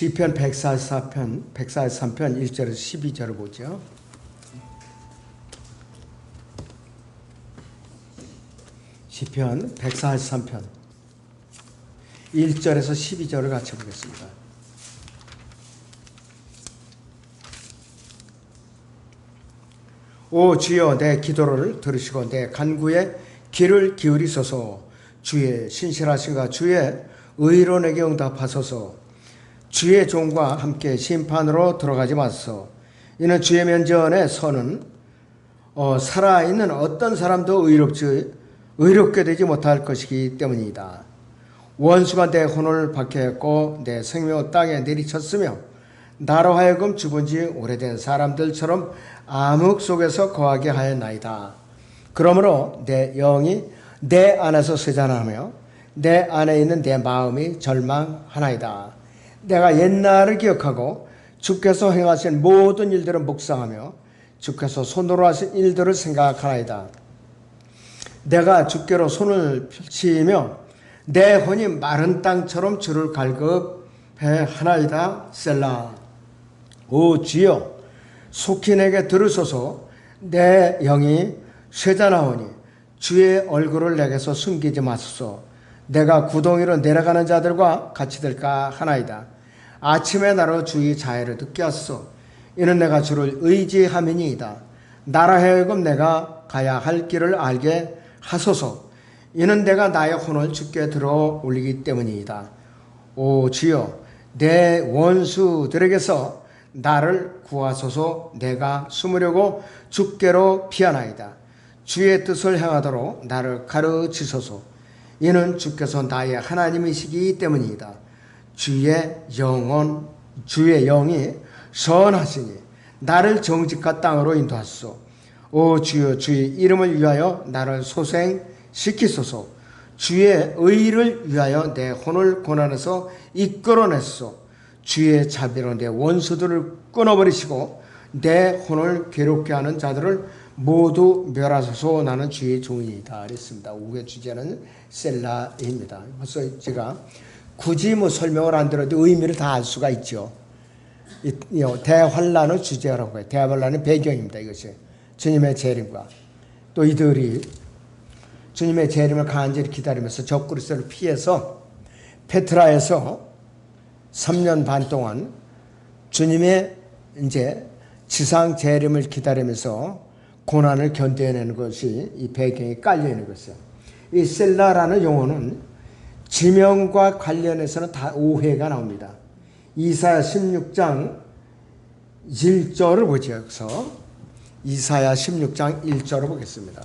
시편 143편 1절에서 12절을 보죠. 시편 143편 1절에서 12절을 같이 보겠습니다. 오 주여 내 기도를 들으시고 내 간구에 귀를 기울이소서. 주의 신실하신가 주의 의로에게 응답하소서. 주의 종과 함께 심판으로 들어가지 마소서. 이는 주의 면전에 서는 살아있는 어떤 사람도 의롭게 되지 못할 것이기 때문이다. 원수가 내 혼을 박해했고 내 생명을 땅에 내리쳤으며 나로 하여금 죽은 지 오래된 사람들처럼 암흑 속에서 거하게 하였나이다. 그러므로 내 영이 내 안에서 쇠잔하며 내 안에 있는 내 마음이 절망하나이다. 내가 옛날을 기억하고 주께서 행하신 모든 일들을 묵상하며 주께서 손으로 하신 일들을 생각하나이다. 내가 주께로 손을 펼치며 내 혼이 마른 땅처럼 주를 갈급해 하나이다. 셀라. 오 주여 속히 내게 들으소서. 내 영이 쇠잔하오니 주의 얼굴을 내게서 숨기지 마소서. 내가 구덩이로 내려가는 자들과 같이 될까 하나이다. 아침에 나로 주의 자애를 듣게 하소서. 이는 내가 주를 의지함이니이다. 나라 하여금 내가 가야 할 길을 알게 하소서. 이는 내가 나의 혼을 주께 들어 올리기 때문이다. 오 주여 내 원수들에게서 나를 구하소서. 내가 숨으려고 주께로 피하나이다. 주의 뜻을 행하도록 나를 가르치소서. 이는 주께서 나의 하나님이시기 때문이다. 주의 영이 선하시니 나를 정직한 땅으로 인도하소서. 오 주여 주의 이름을 위하여 나를 소생시키소서. 주의 의를 위하여 내 혼을 고난에서 이끌어내소서. 주의 자비로 내 원수들을 끊어버리시고 내 혼을 괴롭게 하는 자들을 모두 멸하소서. 나는 주의 종이다. 그랬습니다. 오후의 주제는 셀라입니다. 벌써 제가 굳이 설명을 안 들어도 의미를 다 알 수가 있죠. 대환란을 주제라고 해요. 대환란의 배경입니다. 이것이 주님의 재림과 또 이들이 주님의 재림을 간절히 기다리면서 적그리스도를 피해서 페트라에서 3년 반 동안 주님의 이제 지상 재림을 기다리면서 고난을 견뎌내는 것이 이 배경에 깔려 있는 것이에요. 이 셀라라는 용어는 지명과 관련해서는 다 오해가 나옵니다. 이사야 16장 1절을 보죠. 여기서 이사야 16장 1절을 보겠습니다.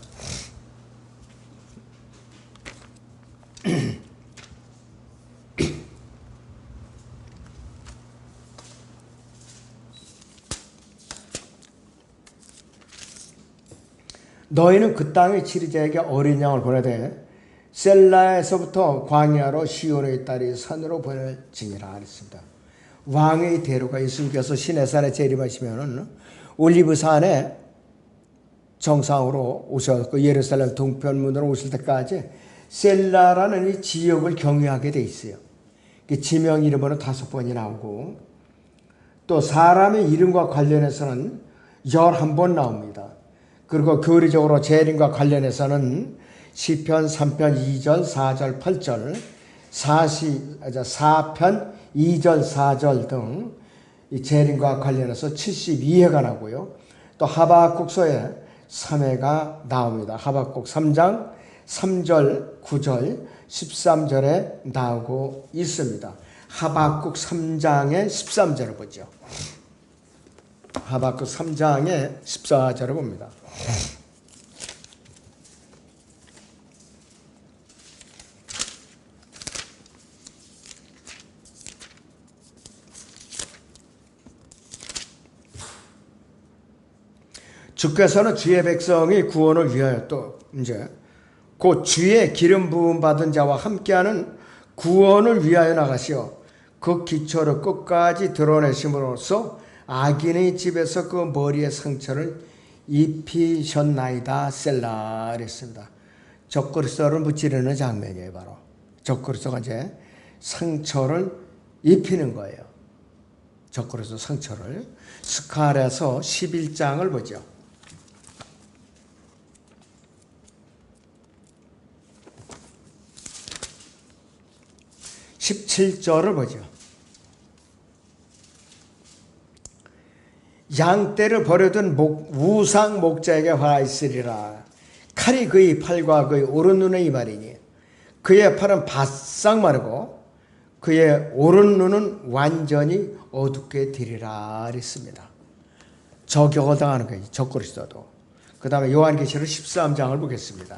너희는 그 땅의 치리자에게 어린 양을 보내되 셀라에서부터 광야로 시온의 딸이 산으로 보낼지니라 그랬습니다. 왕의 대로가 예수님께서 시내산에 재림하시면 올리브산에 정상으로 오셔서 예루살렘 동편문으로 오실 때까지 셀라라는 이 지역을 경유하게 돼 있어요. 지명 이름으로 5번이 나오고 또 사람의 이름과 관련해서는 11번 나옵니다. 그리고 교리적으로 재림과 관련해서는 시편 3편 2절 4절 8절 4편 2절 4절 등 이 재림과 관련해서 72회가 나고요. 또 하박국서에 3회가 나옵니다. 하박국 3장 3절 9절 13절에 나오고 있습니다. 하박국 3장의 13절을 보죠. 하박국 3장의 14절을 봅니다. 주께서는 주의 백성의 구원을 위하여 또 이제 곧 주의 기름 부음 받은 자와 함께하는 구원을 위하여 나가시어 그 기초를 끝까지 드러내심으로써 악인의 집에서 그 머리에 상처를 입히셨나이다. 셀라 그랬습니다. 적그리스도를 무찌르는 장면이에요. 바로 적그리스도가 이제 상처를 입히는 거예요. 적그리스도 상처를. 스가랴서 11장을 보죠. 17절을 보죠. 양떼를 버려둔 우상 목자에게 화 있으리라. 칼이 그의 팔과 그의 오른 눈에 임하리니 그의 팔은 바싹 마르고 그의 오른 눈은 완전히 어둡게 되리라 그랬습니다. 저격을 당하는 거예요. 적그리스도도. 그 다음에 요한계시록 13장을 보겠습니다.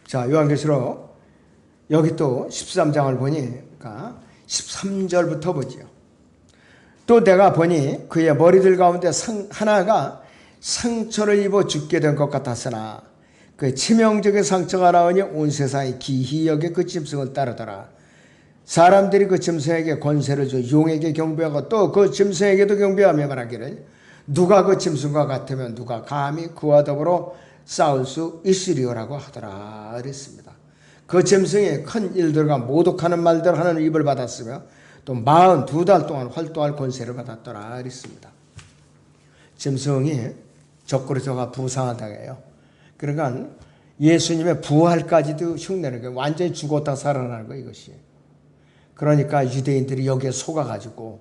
자, 요한계시록 여기 또 13장을 보니까 13절부터 보지요. 또 내가 보니 그의 머리들 가운데 하나가 상처를 입어 죽게 된 것 같았으나 그 치명적인 상처가 나오니 온 세상이 기히 여겨 그 짐승을 따르더라. 사람들이 그 짐승에게 권세를 줘 용에게 경배하고 또 그 짐승에게도 경배하며 말하기를 누가 그 짐승과 같으면 누가 감히 그와 더불어 싸울 수 있으리오라고 하더라 그랬습니다. 그 짐승이 큰 일들과 모독하는 말들 하는 입을 받았으며 또 42달 동안 활동할 권세를 받았더라 그랬습니다. 짐승이 적그리스도가 부상하다해요. 그러니까 예수님의 부활까지도 흉내는 거예요. 완전히 죽었다 살아나는 거예요, 이것이. 그러니까 유대인들이 여기에 속아가지고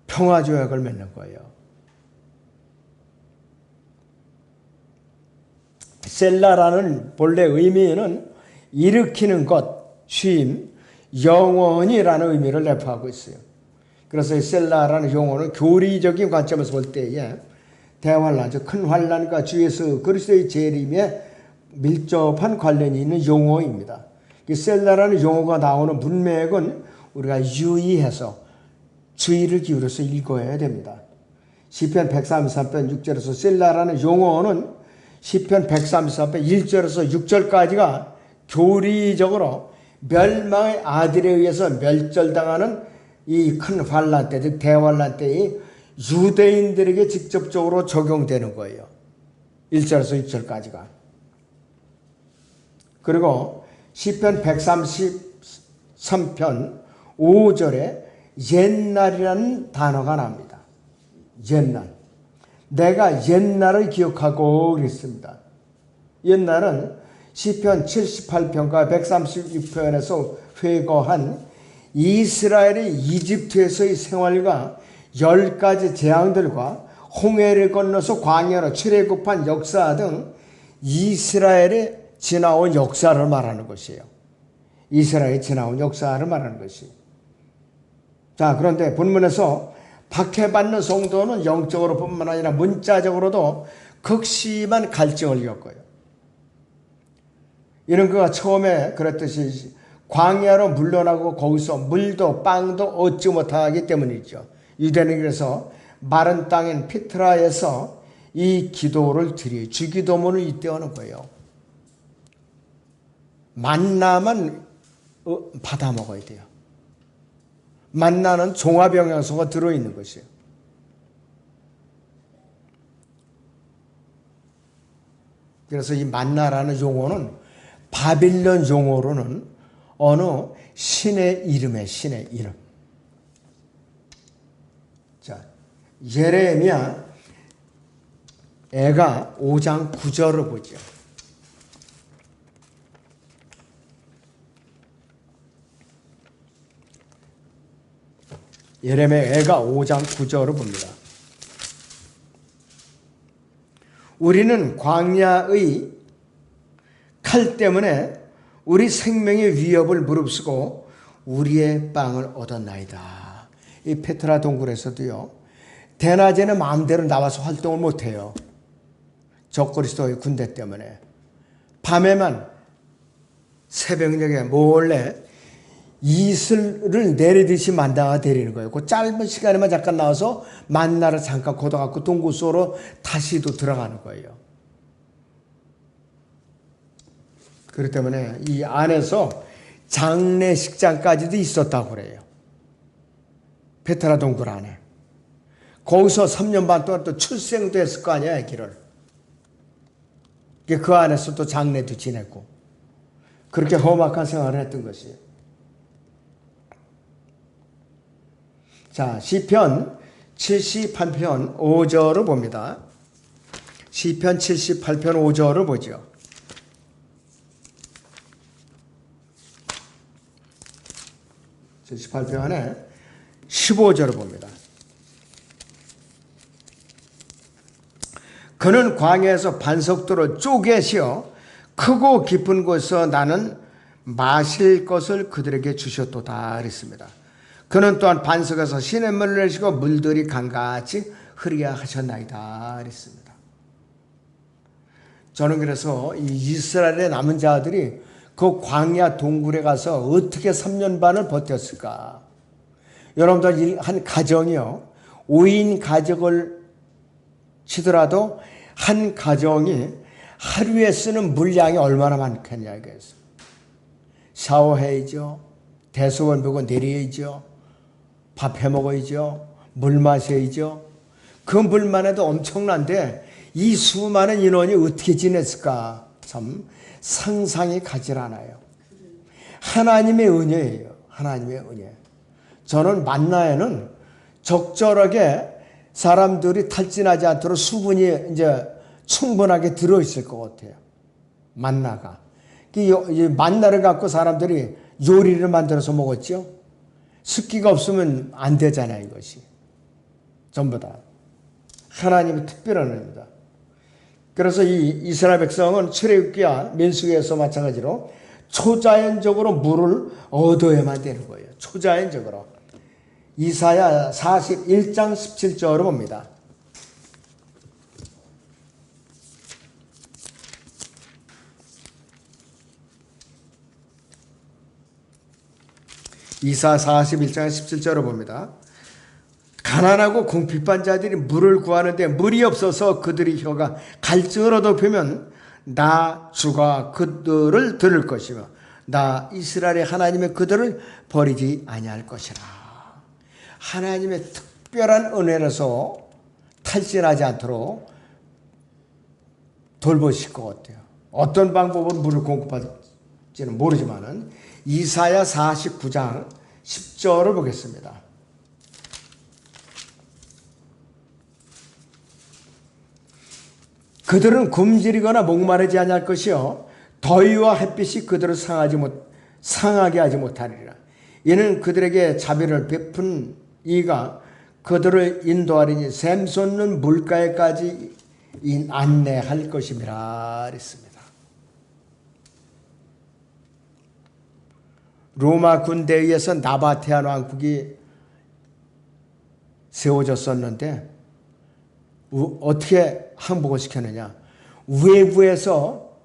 평화조약을 맺는 거예요. 셀라라는 본래 의미는 일으키는 것, 쉼, 영원이라는 의미를 내포하고 있어요. 그래서 이 셀라라는 용어는 교리적인 관점에서 볼 때에 대환란, 즉 큰 환란과 주 예수 그리스도의 재림에 밀접한 관련이 있는 용어입니다. 이 셀라라는 용어가 나오는 문맥은 우리가 유의해서 주의를 기울여서 읽어야 됩니다. 시편 133편 6절에서 셀라라는 용어는 시편 133편 1절에서 6절까지가 교리적으로 멸망의 아들에 의해서 멸절당하는 이 큰 환란 때, 즉 대환란 때의 유대인들에게 직접적으로 적용되는 거예요. 1절에서 6절까지가. 그리고 시편 133편 5절에 옛날이라는 단어가 납니다. 옛날. 내가 옛날을 기억하고 그랬습니다. 옛날은 시편 78편과 136편에서 회고한 이스라엘의 이집트에서의 생활과 10가지 재앙들과 홍해를 건너서 광야로 출애굽한 역사 등 이스라엘의 지나온 역사를 말하는 것이에요. 이스라엘의 지나온 역사를 말하는 것이에요. 자, 그런데 본문에서 박해받는 성도는 영적으로 뿐만 아니라 문자적으로도 극심한 갈증을 겪어요. 이런 그가 처음에 그랬듯이 광야로 물러나고 거기서 물도 빵도 얻지 못하기 때문이죠. 유대는 그래서 마른 땅인 피트라에서 이 기도를 드리 주기도문을 이때 하는 거예요. 만나만 받아 먹어야 돼요. 만나는 종합영양소가 들어있는 것이에요. 그래서 이 만나라는 용어는 바빌론 용어로는 어느 신의 이름의 신의 이름. 자, 예레미야 애가 5장 9절을 보죠. 예레미야 애가 5장 9절을 봅니다. 우리는 광야의 칼 때문에 우리 생명의 위협을 무릅쓰고 우리의 빵을 얻었나이다. 이 페트라 동굴에서도요, 대낮에는 마음대로 나와서 활동을 못해요. 적그리스도의 군대 때문에. 밤에만 새벽녘에 몰래 이슬을 내리듯이 만나가 내리는 거예요. 그 짧은 시간에만 잠깐 나와서 만나를 잠깐 걷어갖고 동굴 속으로 다시 또 들어가는 거예요. 그렇기 때문에 이 안에서 장례식장까지도 있었다고 그래요. 페트라 동굴 안에. 거기서 3년 반 동안 또 출생도 했을 거 아니야, 아기를. 그 안에서 또 장례도 지냈고 그렇게 험악한 생활을 했던 것이에요. 자, 시편 78편 5절을 봅니다. 시편 78편 5절을 보죠. (78편에) 15절을 봅니다. 그는 광야에서 반석도로 쪼개시어 크고 깊은 곳에서 나는 마실 것을 그들에게 주셨도다 그랬습니다. 그는 또한 반석에서 시냇물을 내시고 물들이 강같이 흐르게 하셨나이다 그랬습니다. 저는 그래서 이 이스라엘의 남은 자들이 그 광야 동굴에 가서 어떻게 3년 반을 버텼을까? 여러분들 한 가정이요, 5인 가족을 치더라도 한 가정이 하루에 쓰는 물량이 얼마나 많겠냐 이거였어. 샤워해야죠, 대소변 보고 내려야죠, 밥 해먹어야죠, 물 마셔야죠. 그 물만 해도 엄청난데 이 수많은 인원이 어떻게 지냈을까? 참 상상이 가질 않아요. 하나님의 은혜예요. 하나님의 은혜. 저는 만나에는 적절하게 사람들이 탈진하지 않도록 수분이 이제 충분하게 들어있을 것 같아요. 만나가. 이 만나를 갖고 사람들이 요리를 만들어서 먹었죠. 습기가 없으면 안 되잖아요, 이것이. 전부 다. 하나님의 특별한 은혜입니다. 그래서 이 이스라엘 백성은 출애굽기와 민수기에서 마찬가지로 초자연적으로 물을 얻어야만 되는 거예요. 초자연적으로. 이사야 41장 17절을 봅니다. 이사 41장 17절을 봅니다. 가난하고 궁핍한 자들이 물을 구하는데 물이 없어서 그들의 혀가 갈증을 얻어펴면 나 주가 그들을 들을 것이며 나 이스라엘의 하나님의 그들을 버리지 아니할 것이라. 하나님의 특별한 은혜로서 탈진하지 않도록 돌보실 것 같아요. 어떤 방법으로 물을 공급할지는 모르지만은 이사야 49장 10절을 보겠습니다. 그들은 굶주리거나 목마르지 아니할 것이요 더위와 햇빛이 그들을 상하게 하지 못하리라. 이는 그들에게 자비를 베푼 이가 그들을 인도하리니 샘솟는 물가에까지 안내할 것임이라 그랬습니다. 로마 군대에 의해서 나바테안 왕국이 세워졌었는데 어떻게 항복을 시켰느냐? 외부에서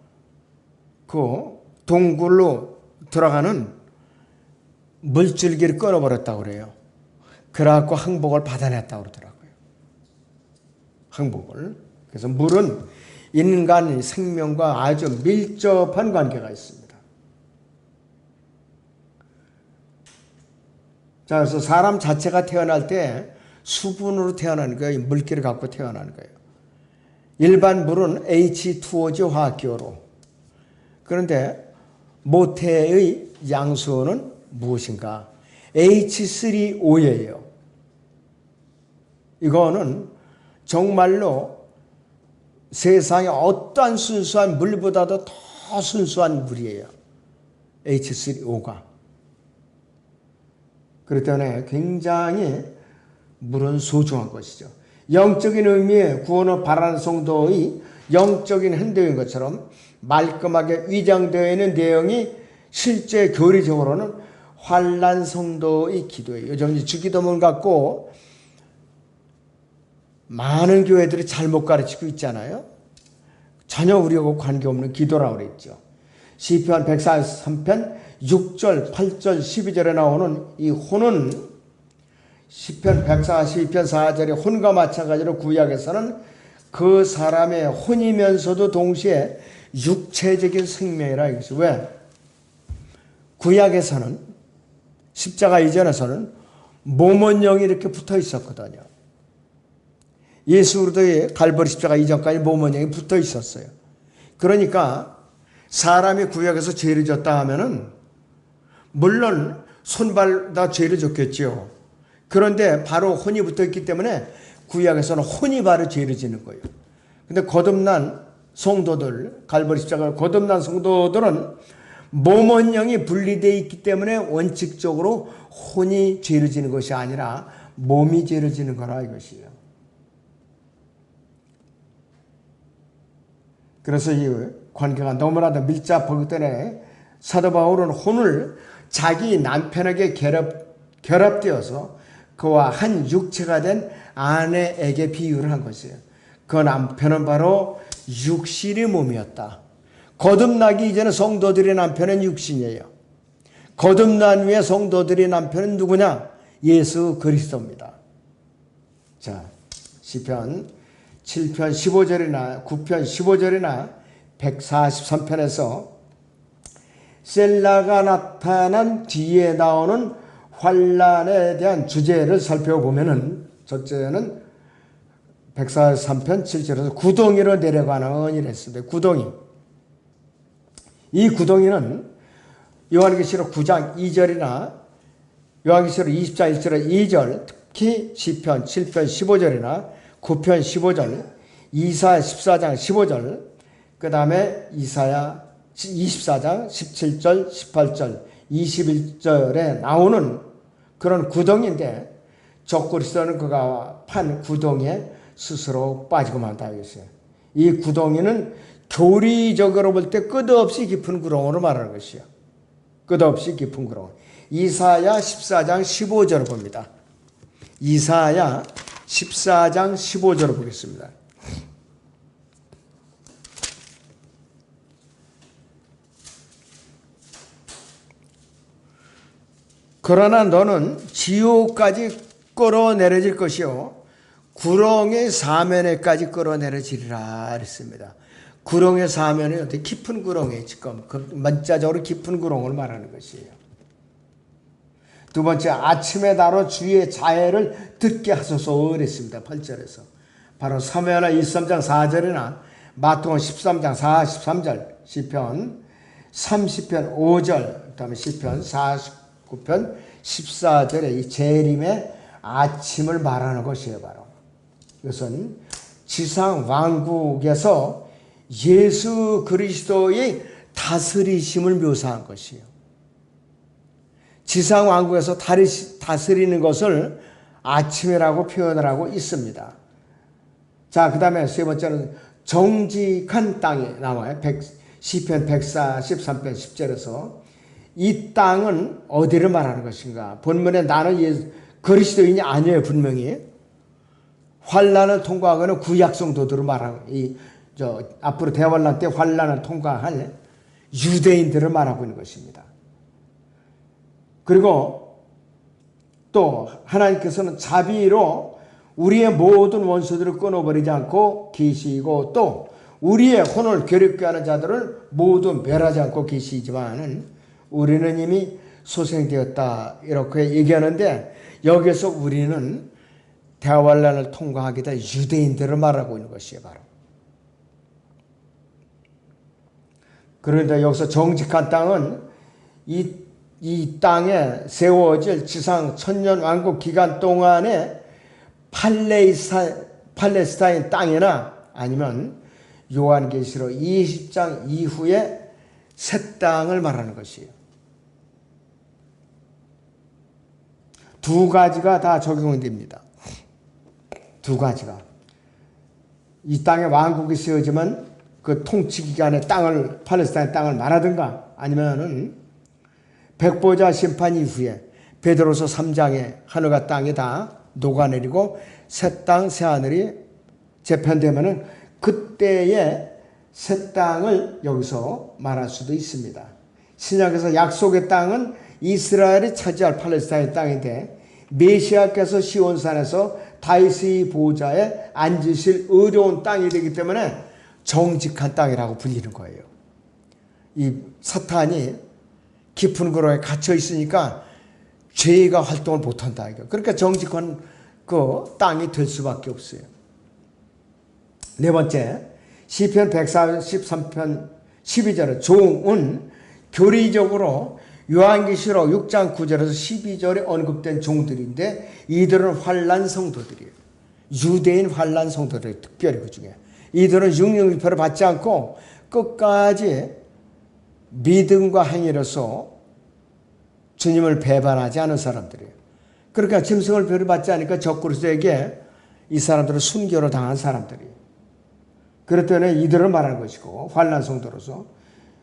그 동굴로 들어가는 물줄기를 끊어버렸다고 그래요. 그래갖고 항복을 받아냈다고 그러더라고요. 항복을. 그래서 물은 인간 생명과 아주 밀접한 관계가 있습니다. 자, 그래서 사람 자체가 태어날 때 수분으로 태어나는 거예요. 물기를 갖고 태어나는 거예요. 일반 물은 H2O죠, 화학기호로. 그런데 모태의 양수는 무엇인가? H3O예요. 이거는 정말로 세상에 어떠한 순수한 물보다도 더 순수한 물이에요. H3O가. 그렇기 때문에 굉장히 물은 소중한 것이죠. 영적인 의미의 구원을 바라는 성도의 영적인 행동인 것처럼 말끔하게 위장되어 있는 내용이 실제 교리적으로는 환난 성도의 기도예요. 요즘 주기도문 갖고 많은 교회들이 잘못 가르치고 있잖아요. 전혀 우리하고 관계없는 기도라고 그랬죠. 시편 143편 6절, 8절, 12절에 나오는 이 혼은 시편 142편 4절의 혼과 마찬가지로 구약에서는 그 사람의 혼이면서도 동시에 육체적인 생명이라 이것이 왜? 구약에서는 십자가 이전에서는 몸은 영이 이렇게 붙어 있었거든요. 예수 그리스도의 갈보리 십자가 이전까지 몸은 영이 붙어 있었어요. 그러니까 사람이 구약에서 죄를 졌다 하면은 물론 손발 다 죄를 졌겠지요. 그런데 바로 혼이 붙어있기 때문에 구약에서는 혼이 바로 죄를 지는 거예요. 근데 거듭난 성도들, 갈보리 십자가 거듭난 성도들은 몸은 영이 분리되어 있기 때문에 원칙적으로 혼이 죄를 지는 것이 아니라 몸이 죄를 지는 거라 이것이에요. 그래서 이 관계가 너무나도 밀접하기 때문에 사도 바울은 혼을 자기 남편에게 결합되어서 그와 한 육체가 된 아내에게 비유를 한 것이에요. 그 남편은 바로 육신의 몸이었다. 거듭나기 이전에 성도들의 남편은 육신이에요. 거듭난 후에 성도들의 남편은 누구냐? 예수 그리스도입니다. 자, 시편 7편 15절이나 9편 15절이나 143편에서 셀라가 나타난 뒤에 나오는 환란에 대한 주제를 살펴보면은 첫째는 143편 7절에서 구덩이로 내려가는 이랬습니다. 구덩이. 이 구덩이는 요한계시록 9장 2절이나 요한계시록 20장 1절에 2절, 특히 시편 7편 15절이나 9편 15절, 이사야 14장 15절, 그 다음에 이사야 24장 17절, 18절, 21절에 나오는 그런 구덩이인데 적그리스도는 그가 판 구덩이에 스스로 빠지고 만다 이것이에요. 이 구덩이는 교리적으로 볼 때 끝없이 깊은 구렁으로 말하는 것이요. 끝없이 깊은 구렁. 이사야 14장 15절을 봅니다. 이사야 14장 15절을 보겠습니다. 그러나 너는 지옥까지 끌어내려질 것이요 구렁의 사면에까지 끌어내려지리라 그랬습니다. 구렁의 사면이 어떻게 깊은 구렁이에요. 지금 그 문자적으로 깊은 구렁을 말하는 것이에요. 두 번째, 아침에 나로 주의 자애를 듣게 하소서 그랬습니다. 8절에서 바로 사무엘하 23장 4절이나 마태복음 13장 43절, 시편 30편 5절, 그 다음에 시편 49편 14절에 이 재림의 아침을 말하는 것이에요. 바로 이것은 지상 왕국에서 예수 그리스도의 다스리심을 묘사한 것이에요. 지상 왕국에서 다스리는 것을 아침이라고 표현을 하고 있습니다. 자, 그 다음에 세 번째는 정직한 땅이 나와요. 시편 143편 10절에서 이 땅은 어디를 말하는 것인가? 본문에 나는 그리스도인이 아니에요. 분명히 환란을 통과하거나 구약 성도들을 말하고 앞으로 대환란 때 환란을 통과할 유대인들을 말하고 있는 것입니다. 그리고 또 하나님께서는 자비로 우리의 모든 원수들을 끊어버리지 않고 계시고 또 우리의 혼을 괴롭게 하는 자들을 모두 멸하지 않고 계시지만은 우리는 이미 소생되었다 이렇게 얘기하는데 여기서 우리는 대환란을 통과하게 될 유대인들을 말하고 있는 것이에요. 바로. 그런데 여기서 정직한 땅은 이 땅에 세워질 지상 천년 왕국 기간 동안에 팔레스타인 땅이나 아니면 요한계시록 20장 이후에 새 땅을 말하는 것이에요. 두 가지가 다 적용이 됩니다. 두 가지가. 이 땅에 왕국이 세워지면 그 통치 기간의 땅을, 팔레스타인 땅을 말하든가 아니면은 백보자 심판 이후에 베드로서 3장에 하늘과 땅이 다 녹아내리고 새 땅, 새 하늘이 재편되면은 그때의 새 땅을 여기서 말할 수도 있습니다. 신약에서 약속의 땅은 이스라엘이 차지할 팔레스타인 땅인데 메시아께서 시온산에서 다윗의 보좌에 앉으실 의로운 땅이 되기 때문에 정직한 땅이라고 불리는 거예요. 이 사탄이 깊은 구렁에 갇혀 있으니까 죄가 활동을 못한다. 그러니까 정직한 그 땅이 될 수밖에 없어요. 네 번째, 시편 143편 12절에 종은 교리적으로 요한계시록 6장 9절에서 12절에 언급된 종들인데 이들은 환난 성도들이에요. 유대인 환난 성도들 특별히 그 중에 이들은 육령일표를 받지 않고 끝까지 믿음과 행위로서 주님을 배반하지 않은 사람들이에요. 그러니까 짐승을 별을 받지 않으니까 적그리스도에게 이 사람들은 순교를 당한 사람들이에요. 그렇기 때문에 이들을 말하는 것이고 환난 성도로서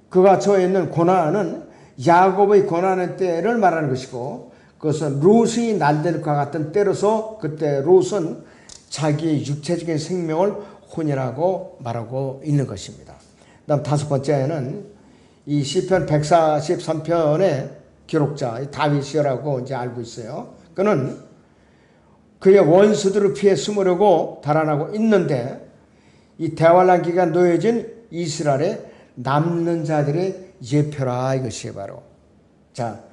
그가 처해 있는 고난은 야곱의 고난의 때를 말하는 것이고 그것은 롯이 날들과 같은 때로서 그때 롯은 자기의 육체적인 생명을 혼인하고 말하고 있는 것입니다. 다음 다섯 번째는 이 시편 143편의 기록자 다윗이라고 이제 알고 있어요. 그는 그의 원수들을 피해 숨으려고 달아나고 있는데 이 대환란 기간 놓여진 이스라엘의 남는 자들의 예표라 이것이 바로 자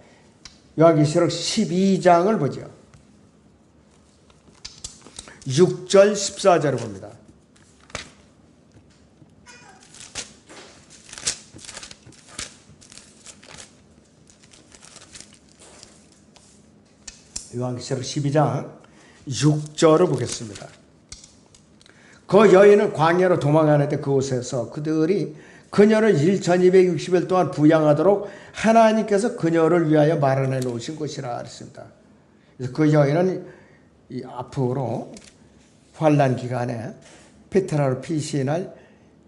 요한계시록 12장을 보죠. 6절 14절을 봅니다. 요한계시록 12장 6절을 보겠습니다. 그 여인은 광야로 도망가는데 그곳에서 그들이 그녀를 1260일 동안 부양하도록 하나님께서 그녀를 위하여 마련해 놓으신 곳이라 했습니다. 그래서 그 여인은 이 앞으로 환난 기간에 페트라로 피신할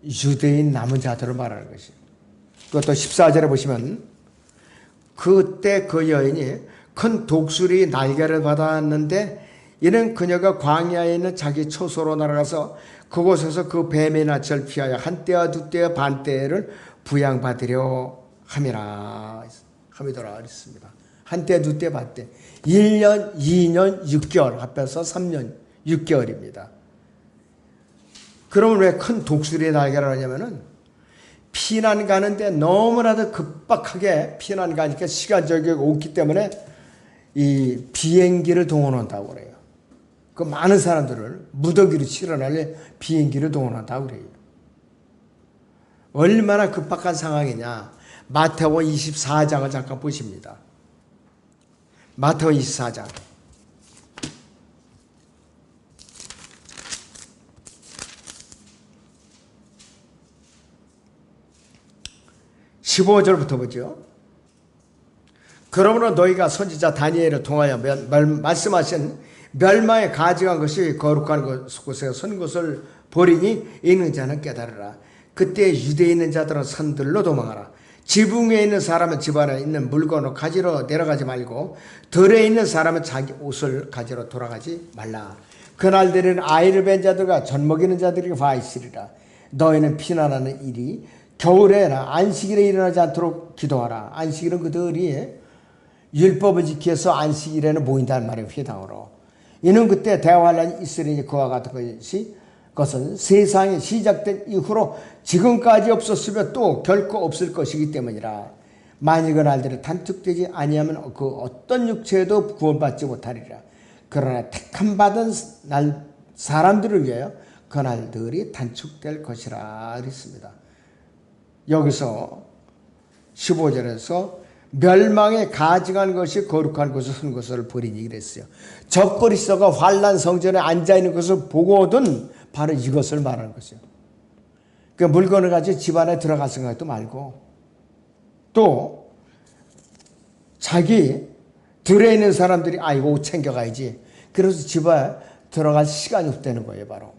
유대인 남은 자들을 말하는 것이에요. 그것도 14절에 보시면 그때 그 여인이 큰 독수리 날개를 받았는데 이는 그녀가 광야에 있는 자기 초소로 날아가서 그곳에서 그 뱀의 낯을 피하여 한때와 두때와 반때를 부양받으려 함이라 함이더라 그랬습니다. 한때 두때 반때 1년 2년 6개월 합해서 3년 6개월입니다. 그러면 왜 큰 독수리의 날개를 하냐면은 피난 가는데 너무나도 급박하게 피난 가니까 시간적이 없기 때문에 이 비행기를 동원한다고 그래요. 그 많은 사람들을 무더기로 실어날 비행기를 동원한다고 그래요. 얼마나 급박한 상황이냐. 마태복음 24장을 잠깐 보십니다. 마태복음 24장. 15절부터 보죠. 그러므로 너희가 선지자 다니엘을 통하여 말씀하신 멸망에 가증한 것이 거룩한 곳에 선 것을 보리니 읽는 자는 깨달으라. 그때 유대에 있는 자들은 산들로 도망하라. 지붕 위에 있는 사람은 집 안에 있는 물건을 가지러 내려가지 말고 들에 있는 사람은 자기 옷을 가지러 돌아가지 말라. 그날들은 아이를 뵌 자들과 젖먹이는 자들에게 화 있으리라. 너희는 피난하는 일이 겨울에나 안식일에 일어나지 않도록 기도하라. 안식일은 그들이 율법을 지켜서 안식일에는 모인다는 말이에요. 회당으로. 이는 그때 대환란이 있으리니 그와 같은 것은 세상이 시작된 이후로 지금까지 없었으며 또 결코 없을 것이기 때문이라. 만일 그 날들이 단축되지 아니하면 그 어떤 육체에도 구원받지 못하리라. 그러나 택함 받은 날 사람들을 위하여 그 날들이 단축될 것이라 그랬습니다. 여기서 15절에서 멸망에 가증한 것이 거룩한 곳에 선 것을 버리니 그랬어요. 적그리스도가 환난 성전에 앉아있는 것을 보고든 바로 이것을 말하는 것이요. 그 물건을 가지고 집안에 들어갈 생각도 말고 또 자기 들에 있는 사람들이 아이고 옷 챙겨가야지. 그래서 집에 들어갈 시간이 없다는 거예요. 바로.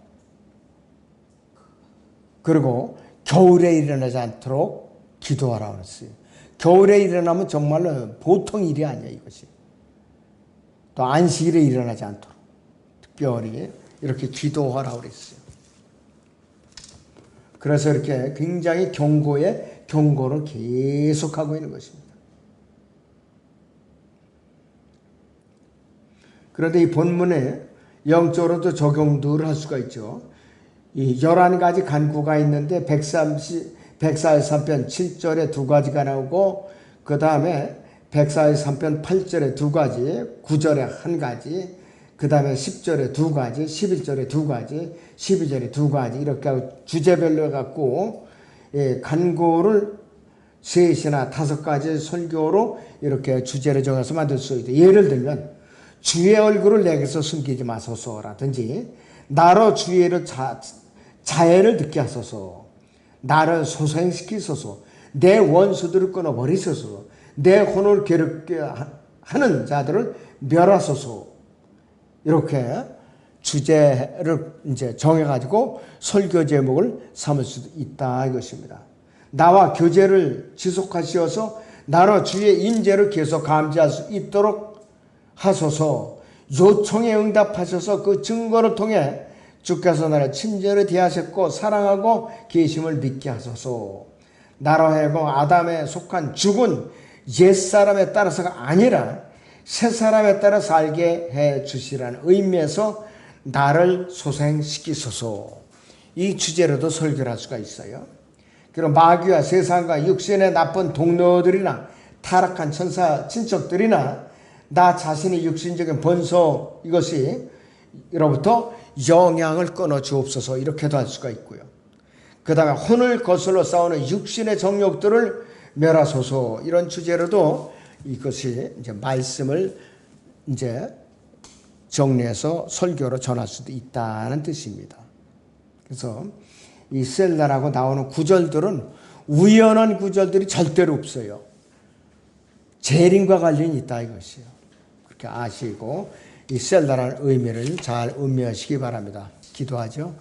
그리고 겨울에 일어나지 않도록 기도하라고 했어요. 겨울에 일어나면 정말로 보통 일이 아니에요. 이것이. 또 안식일에 일어나지 않도록 특별히 이렇게 기도하라고 그랬어요. 그래서 이렇게 굉장히 경고를 계속하고 있는 것입니다. 그런데 이 본문에 영적으로도 적용들을 할 수가 있죠. 이 11가지 간구가 있는데 143편 7절에 2가지가 나오고 그 다음에 143편 8절에 2가지, 9절에 1가지, 그 다음에 10절에 두 가지, 11절에 두 가지, 12절에 두 가지 이렇게 하고 주제별로 해갖고 간구를 셋이나 다섯 가지 설교로 이렇게 주제를 정해서 만들 수 있다. 예를 들면 주의 얼굴을 내게서 숨기지 마소서라든지 나로 주의를 자애를 듣게 하소서, 나를 소생시키소서, 내 원수들을 끊어버리소서, 내 혼을 괴롭게 하는 자들을 멸하소서. 이렇게 주제를 이제 정해가지고 설교 제목을 삼을 수도 있다 이것입니다. 나와 교제를 지속하시어서 나로 주의 임재를 계속 감지할 수 있도록 하소서. 요청에 응답하셔서 그 증거를 통해 주께서 나를 친절히 대하셨고 사랑하고 계심을 믿게 하소서. 나로 하여금 아담에 속한 죽은 옛사람에 따라서가 아니라 새사람에 따라 살게 해 주시라는 의미에서 나를 소생시키소서. 이 주제로도 설교를 할 수가 있어요. 그리고 마귀와 세상과 육신의 나쁜 동료들이나 타락한 천사 친척들이나 나 자신의 육신적인 본성 이것이 이로부터 영향을 끊어 주옵소서. 이렇게도 할 수가 있고요. 그 다음에 혼을 거슬러 싸우는 육신의 정욕들을 멸하소서. 이런 주제로도 이것이 이제 말씀을 이제 정리해서 설교로 전할 수도 있다는 뜻입니다. 그래서 이 셀라라고 나오는 구절들은 우연한 구절들이 절대로 없어요. 재림과 관련이 있다 이것이요. 그렇게 아시고 이 셀라라는 의미를 잘 음미하시기 바랍니다. 기도하죠.